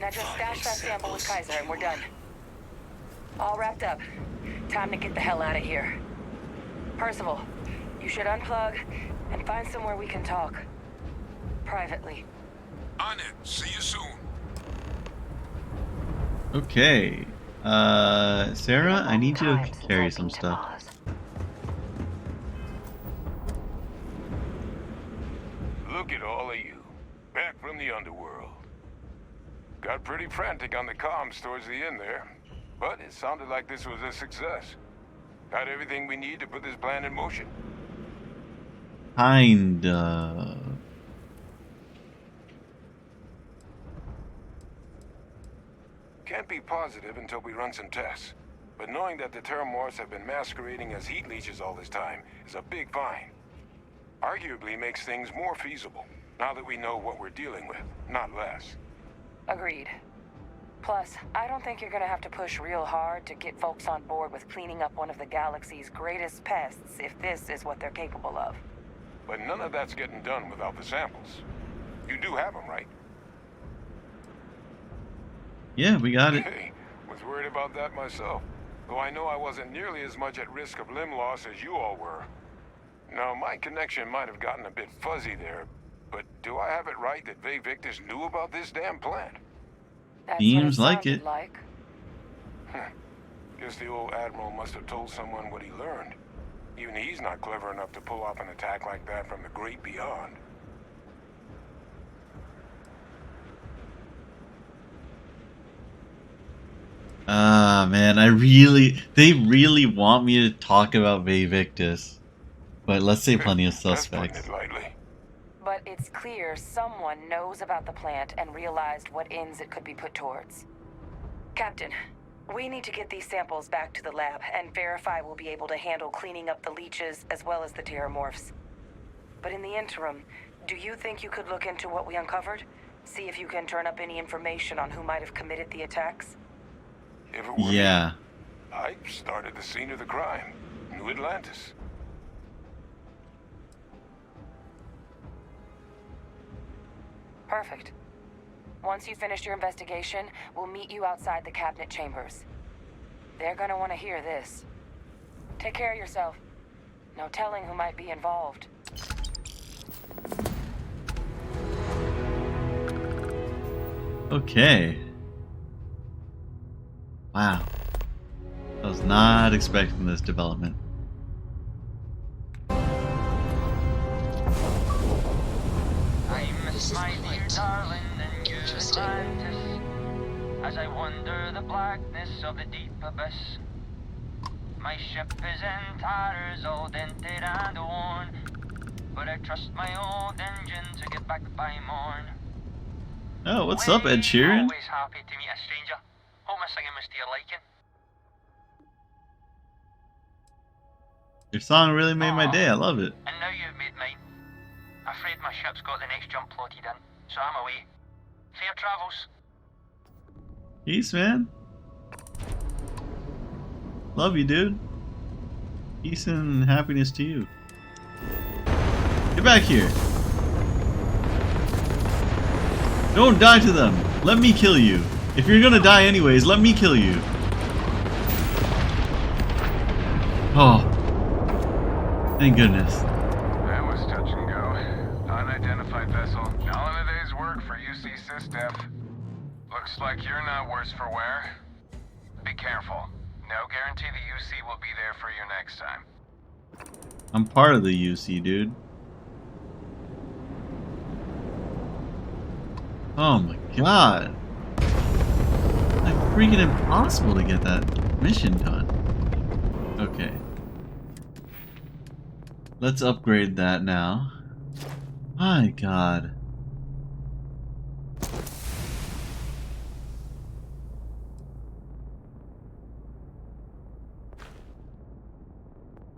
Now just stash that sample with Kaiser and we're done. All wrapped up. Time to get the hell out of here. Percival, you should unplug and find somewhere we can talk. Privately. On it. See you soon. Okay. Sarah, I need you to Time since carry I've some been to stuff. Mars. Look at all of you. Back from the underworld. Got pretty frantic on the comms towards the end there. But it sounded like this was a success. Got everything we need to put this plan in motion. Kinda. Can't be positive until we run some tests. But knowing that the Terramorphs have been masquerading as heat leeches all this time is a big find. Arguably makes things more feasible, now that we know what we're dealing with, not less. Agreed. Plus, I don't think you're gonna have to push real hard to get folks on board with cleaning up one of the galaxy's greatest pests if this is what they're capable of. But none of that's getting done without the samples. You do have them, right? Yeah, we got it. Hey, was worried about that myself. Though I know I wasn't nearly as much at risk of limb loss as you all were. Now, my connection might have gotten a bit fuzzy there, but do I have it right that Vay Victus knew about this damn plant? That's Seems what like sounded it. like. Guess the old Admiral must have told someone what he learned. Even he's not clever enough to pull off an attack like that from the great beyond. Ah, man, they really want me to talk about Vay Victus. But let's say plenty of That's putting suspects. it lightly. But it's clear someone knows about the plant and realized what ends it could be put towards. Captain, we need to get these samples back to the lab and verify we'll be able to handle cleaning up the leeches as well as the Terramorphs. But in the interim, do you think you could look into what we uncovered? See if you can turn up any information on who might have committed the attacks? If it were me, Yeah. I started the scene of the crime. New Atlantis. Perfect. Once you've finished your investigation, we'll meet you outside the cabinet chambers. They're gonna want to hear this. Take care of yourself. No telling who might be involved. Okay. Wow. I was not expecting this development. I miss my dear darling and New Atlantis, as I wander the blackness of the deep abyss. My ship is in tatters, all dented and worn, but I trust my old engine to get back by morn. Oh, what's up, Ed Sheeran? Always happy to meet a stranger. Hope my singing was to your liking. Your song really made my day. I love it. And now you've made mine. Afraid my ship's got the next jump plotted in, so I'm away. Fair travels. Peace, man. Love you, dude. Peace and happiness to you. Get back here. Don't die to them. Let me kill you. If you're gonna die anyways, let me kill you. Oh. Thank goodness. That was touch and go. Unidentified vessel. All in a day's work for UC SysDef. Looks like you're not worse for wear. Be careful. No guarantee the UC will be there for you next time. I'm part of the UC, dude. Oh my god. It's like freaking impossible to get that mission done. Okay. Let's upgrade that now. My god.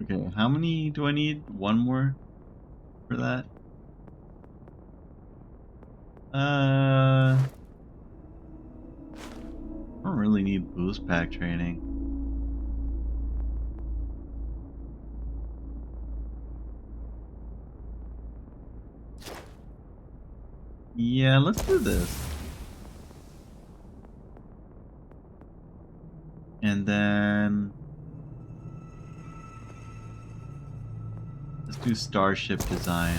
Okay, how many do I need? One more for that? I don't really need boost pack training. Yeah, let's do this. And then let's do starship design.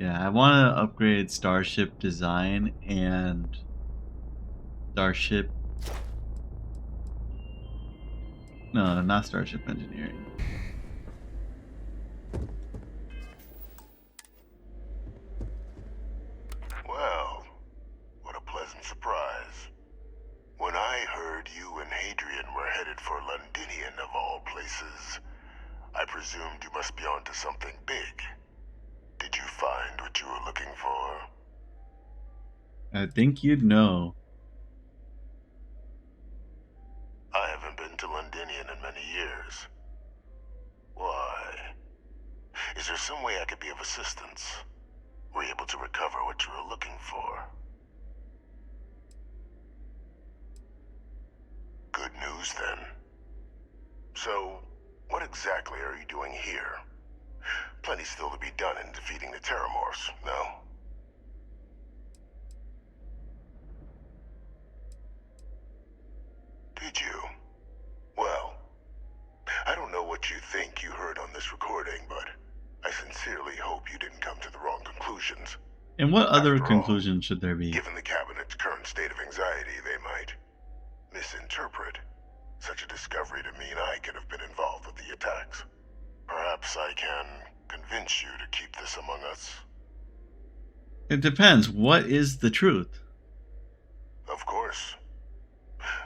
Yeah, I want to upgrade Starship design and Starship. No, not Starship engineering. Well, what a pleasant surprise. When I heard you and Hadrian were headed for Londinian of all places, I presumed you must be onto something big. Did you find what you were looking for? I think you'd know. I haven't been to Londinian in many years. Why? Is there some way I could be of assistance? Were you able to recover what you were looking for? Good news, then. So, what exactly are you doing here? Plenty still to be done in defeating the Terramorphs, no? Did you? Well, I don't know what you think you heard on this recording, but I sincerely hope you didn't come to the wrong conclusions. And what other After all, conclusion should there be? Given the Cabinet's current state of anxiety, they might misinterpret such a discovery to mean I could have been involved with the attacks. Perhaps I can convince you to keep this among us. It depends. What is the truth? Of course.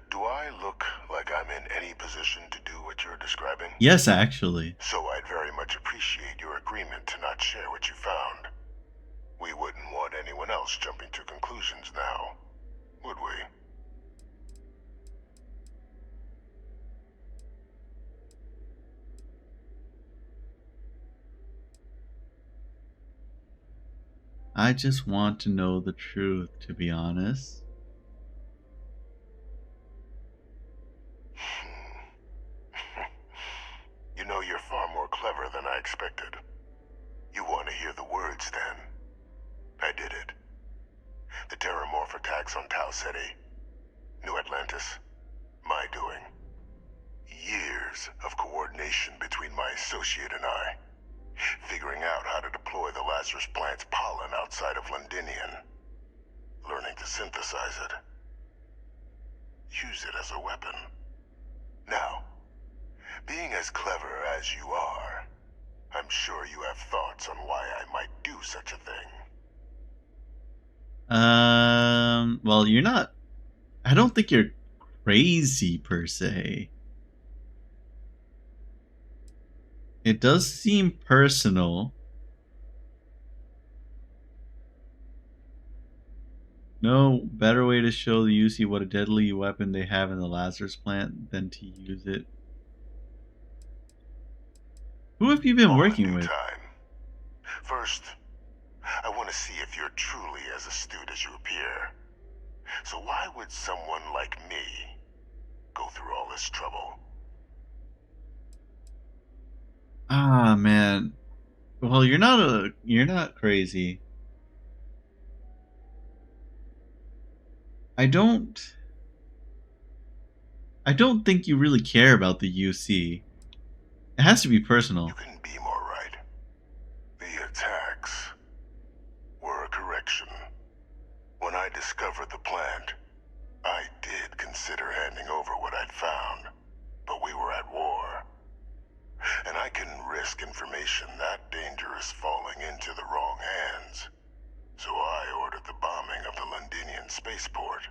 Do I look like I'm in any position to do what you're describing? Yes, actually. So I'd very much appreciate your agreement to not share what you found. We wouldn't want anyone else jumping to conclusions now, would we? I just want to know the truth, to be honest. You know, you're far more clever than I expected. You want to hear the words, then? I did it. The Terramorph attacks on Tau Ceti. New Atlantis. My doing. Years of coordination between my associate and I. Figuring out how to deploy the Lazarus plant's pollen outside of Londinian. Learning to synthesize it. Use it as a weapon. Now, being as clever as you are, I'm sure you have thoughts on why I might do such a thing. Well, you're not... I don't think you're crazy, per se. It does seem personal. No better way to show the UC what a deadly weapon they have in the Lazarus plant than to use it. Who have you been working with? Time. First, I want to see if you're truly as astute as you appear. So why would someone like me go through all this trouble? Ah, man. Well, you're not crazy. I don't think you really care about the UC. It has to be personal. You couldn't be more right. The attacks were a correction. When I discovered the plant, I did consider handing over what I'd found, but we were at war. And I couldn't risk information that dangerous falling into the wrong hands. So I ordered the bombing of the Londinian spaceport,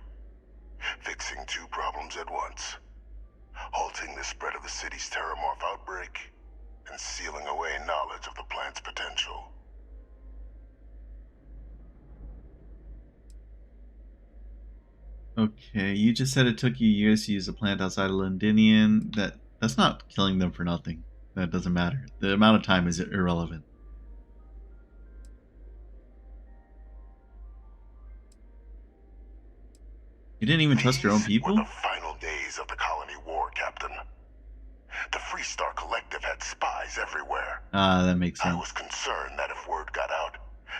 fixing two problems at once. Halting the spread of the city's Terramorph outbreak, and sealing away knowledge of the plant's potential. Okay, you just said it took you years to use a plant outside of Londinian. That's not killing them for nothing. That doesn't matter. The amount of time is irrelevant. You didn't even trust your own people? Were the final days of the colony war, Captain. The Freestar Collective had spies everywhere. Ah, that makes sense. I was concerned that if word got out,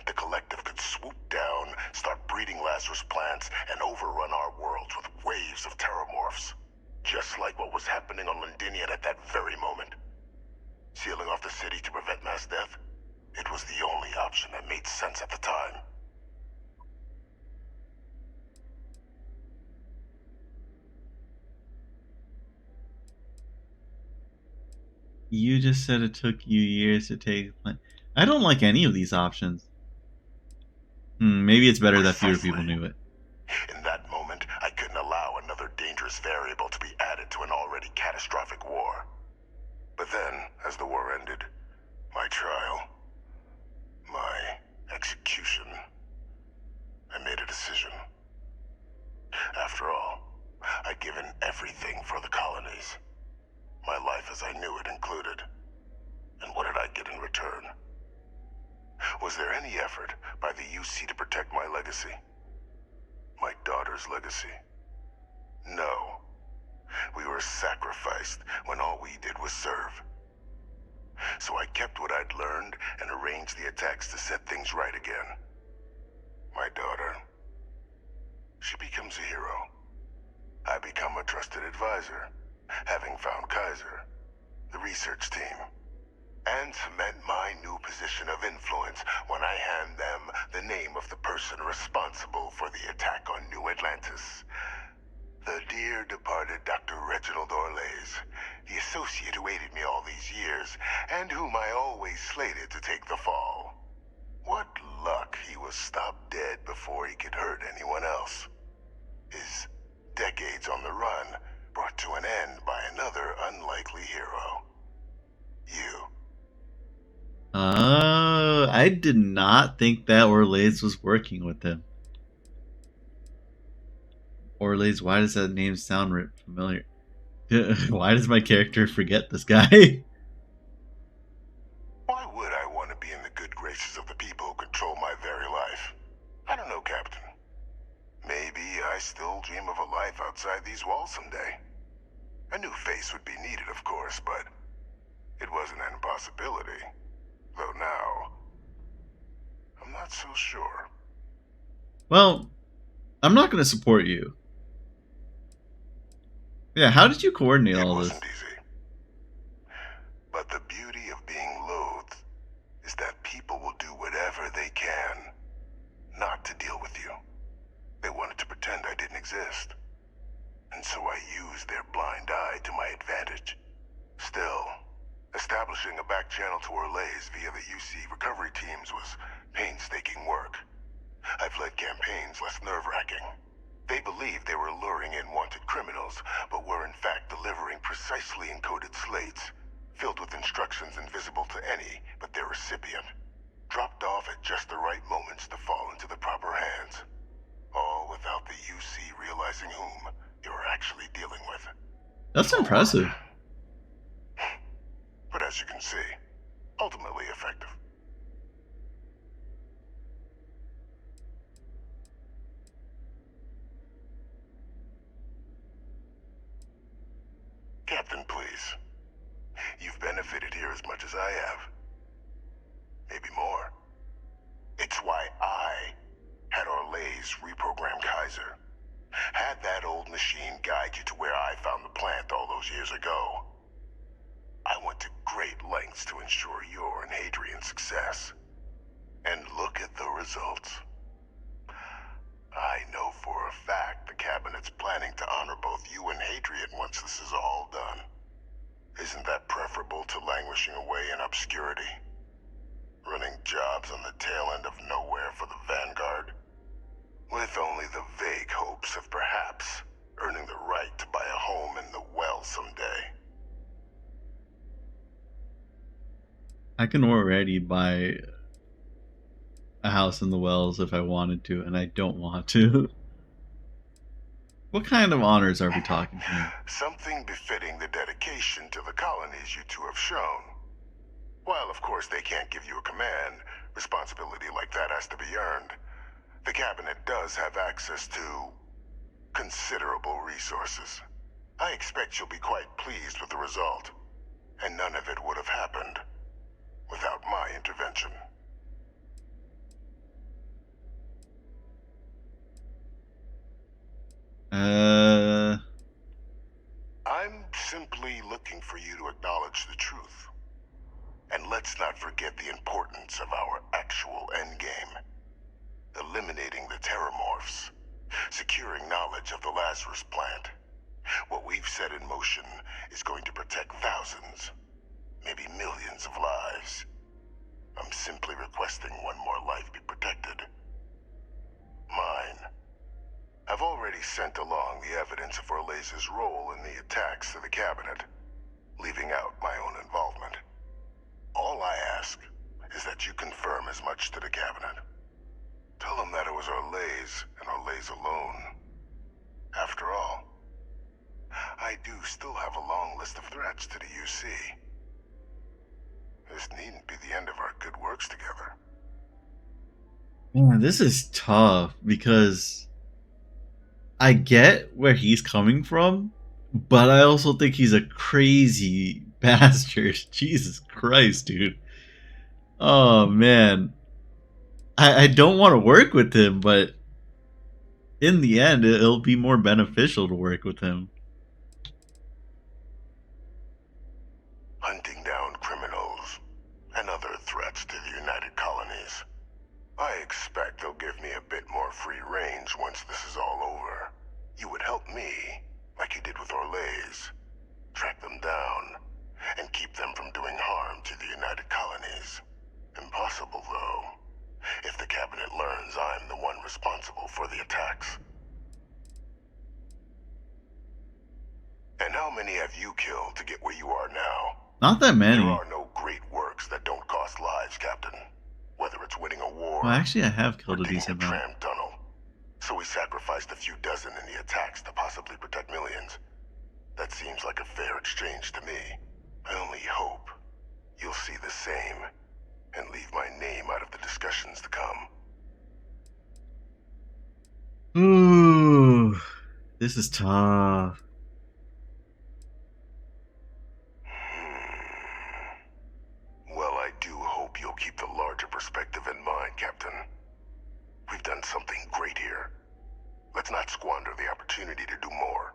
the Collective could swoop down, start breeding Lazarus plants, and overrun our worlds with waves of Terramorphs. Just like what was happening on Londinian at that very moment. Sealing off the city to prevent mass death? It was the only option that made sense at the time. You just said it took you years to take. I don't like any of these options. Maybe it's better that fewer people knew it. In that moment, I couldn't allow another dangerous variable to be added to an already catastrophic war. But then, as the war ended, my trial, my execution, I made a decision. After all, I'd given everything for the colonies. My life as I knew it included. And what did I get in return? Was there any effort by the UC to protect my legacy? My daughter's legacy? No. We were sacrificed when all we did was serve. So I kept what I'd learned and arranged the attacks to set things right again. My daughter, she becomes a hero. I become a trusted advisor, having found Kaiser, the research team, and cement my new position of influence when I hand them the name of the person responsible for the attack on New Atlantis. The dear departed Dr. Reginald Orlays, the associate who aided me all these years, and whom I always slated to take the fall. What luck he was stopped dead before he could hurt anyone else. His decades on the run brought to an end by another unlikely hero. You. I did not think that Orlays was working with him. Orlays, why does that name sound familiar? Why does my character forget this guy? Why would I want to be in the good graces of the people who control my very life? I don't know, Captain. Maybe I still dream of a life outside these walls someday. A new face would be needed, of course, but it wasn't an impossibility. Though now, I'm not so sure. Well, I'm not going to support you. Yeah, how did you coordinate all this? It wasn't easy. But the beauty of being loathed is that people will do whatever they can not to deal with you. They wanted to pretend I didn't exist. And so I used their blind eye to my advantage. Still, establishing a back channel to Orlays via the UC recovery teams was painstaking work. I've led campaigns less nerve-wracking. They believed they were luring in wanted criminals, but were in fact delivering precisely encoded slates, filled with instructions invisible to any but their recipient, dropped off at just the right moments to fall into the proper hands. All without the UC realizing whom they were actually dealing with. That's impressive. But as you can see, ultimately effective. Captain, please. You've benefited here as much as I have. Maybe more. It's why I had Orlays reprogram Kaiser. Had that old machine guide you to where I found the plant all those years ago. I went to great lengths to ensure your and Hadrian's success. And look at the results. I know for a fact the Cabinet's planning to honor both you and Hadrian once this is all done. Isn't that preferable to languishing away in obscurity? Running jobs on the tail end of nowhere for the Vanguard? With only the vague hopes of perhaps earning the right to buy a home in the well someday. I can already buy a house in the Wells if I wanted to, and I don't want to. What kind of honors are we talking here? Something befitting the dedication to the colonies you two have shown. While, of course, they can't give you a command, responsibility like that has to be earned. The Cabinet does have access to considerable resources. I expect you'll be quite pleased with the result. And none of it would have happened without my intervention. I'm simply looking for you to acknowledge the truth. And let's not forget the importance of our actual endgame. Eliminating the Terramorphs. Securing knowledge of the Lazarus plant. What we've set in motion is going to protect thousands, maybe millions of lives. I'm simply requesting one more life be protected. Mine. I've already sent along the evidence of Orleza's role in the attacks to the cabinet, leaving out my own involvement. All I ask is that you confirm as much to the cabinet. Tell them that it was Orlez and Orlez alone. After all, I do still have a long list of threats to the UC. This needn't be the end of our good works together. Man, this is tough because I get where he's coming from, but I also think he's a crazy bastard. Jesus Christ, dude. Oh, man. I don't want to work with him, but in the end, it'll be more beneficial to work with him. Hunting down criminals and other threats to the United Colonies. I expect they'll give me a bit more free range once this is all over. You would help me, like you did with Orlez. Track them down, and keep them from doing harm to the United Colonies. Impossible, though, if the cabinet learns I'm the one responsible for the attacks. And how many have you killed to get where you are now? Not that many. There are no great works that don't cost lives, Captain. Whether it's winning a war, Well, actually, I have killed or a decent digging a amount. tram tunnel. So we sacrificed a few dozen in the attacks to possibly protect millions. That seems like a fair exchange to me. I only hope you'll see the same and leave my name out of the discussions to come. Ooh, this is tough. Well, I do hope you'll keep the larger perspective in mind, Captain. We've done something great here. Let's not squander the opportunity to do more.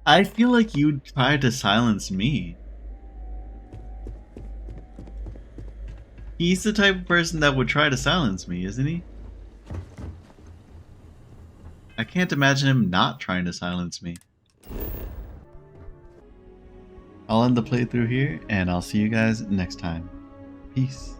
I feel like you tried to silence me. He's the type of person that would try to silence me, isn't he? I can't imagine him not trying to silence me. I'll end the playthrough here, and I'll see you guys next time. Peace.